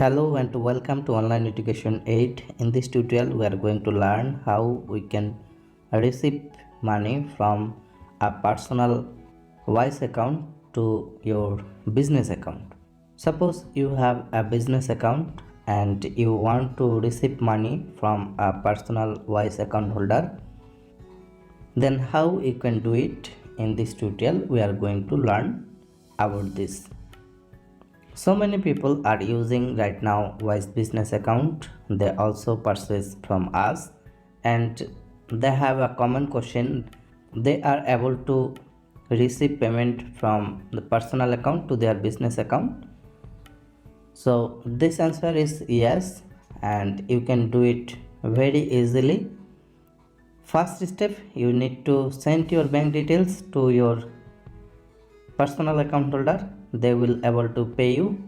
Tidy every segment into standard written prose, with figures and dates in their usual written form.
Hello and welcome to Online Education 8. In this tutorial, we are going to learn how we can receive money from a personal Wise account to your business account. Suppose you have a business account and you want to receive money from a personal Wise account holder. Then how you can do it? In this tutorial, we are going to learn about this. So many people are using right now Wise business account. They also purchase from us and they have a common question. They are able to receive payment from the personal account to their business account. So this answer is yes, and you can do it very easily. First step, you need to send your bank details to your personal account holder. They will able to pay you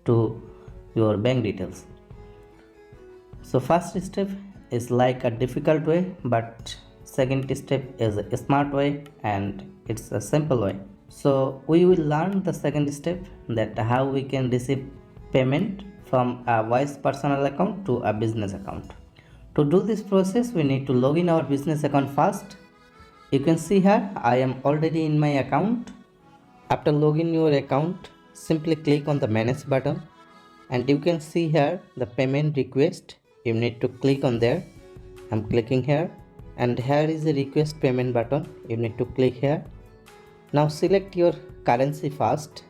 to your bank details. So first step is like a difficult way, but second step is a smart way and it's a simple way. So we will learn the second step, that how we can receive payment from a Wise personal account to a business account. To do this process, we need to log in our business account first. You can see here I am already in my account. After login your account, simply click on the manage button and you can see here the payment request. You need to click on there. I'm clicking here and here is the request payment button. You need to click here. Now select your currency first.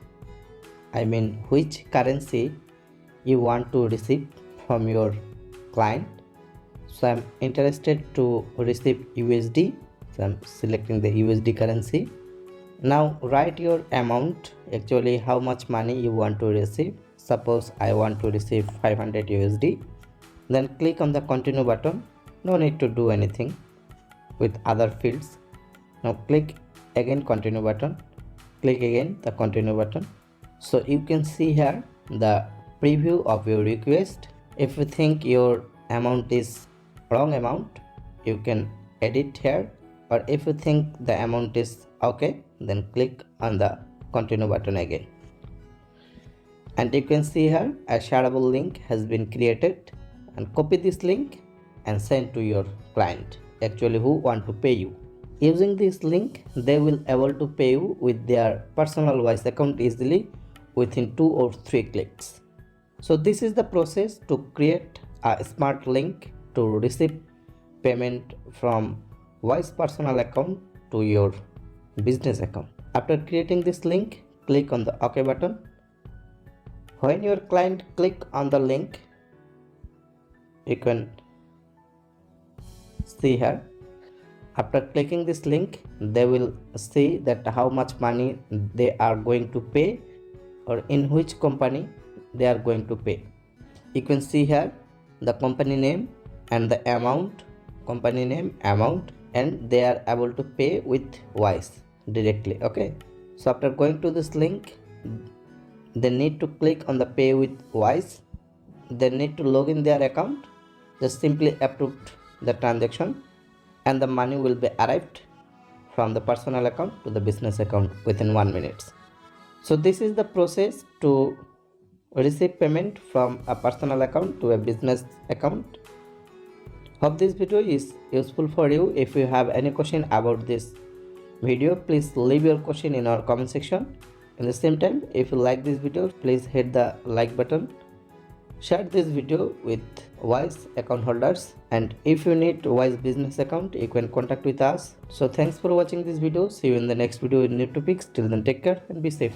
I mean which currency you want to receive from your client. So I'm interested to receive USD. So I'm selecting the USD currency. Now write your amount, actually how much money you want to receive. Suppose I want to receive 500 USD. Then click on the continue button. No need to do anything with other fields. Now click again continue button. Click again the continue button. So you can see here the preview of your request. If you think your amount is wrong amount, you can edit here, or if you think the amount is okay, then click on the continue button again. And you can see here a shareable link has been created, and copy this link and send to your client, actually who want to pay you. Using this link, they will able to pay you with their personal Wise account easily within 2 or 3 clicks. So this is the process to create a smart link to receive payment from Wise personal account to your business account. After creating this link, click on the OK button. When your client click on the link, you can see here. After clicking this link, they will see that how much money they are going to pay, or in which company they are going to pay. You can see here the company name and the amount, company name, amount, and they are able to pay with Wise directly. Okay, so after going to this link, they need to click on the pay with Wise. They need to log in their account. Just simply approve the transaction and the money will be arrived from the personal account to the business account within 1 minute. So this is the process to receive payment from a personal account to a business account. Hope this video is useful for you. If you have any question about this video, please leave your question in our comment section. In the same time, if you like this video, please hit the like button. Share this video with Wise account holders, and if you need Wise business account, you can contact with us. So thanks for watching this video. See you in the next video with new topics. Till then, take care and be safe.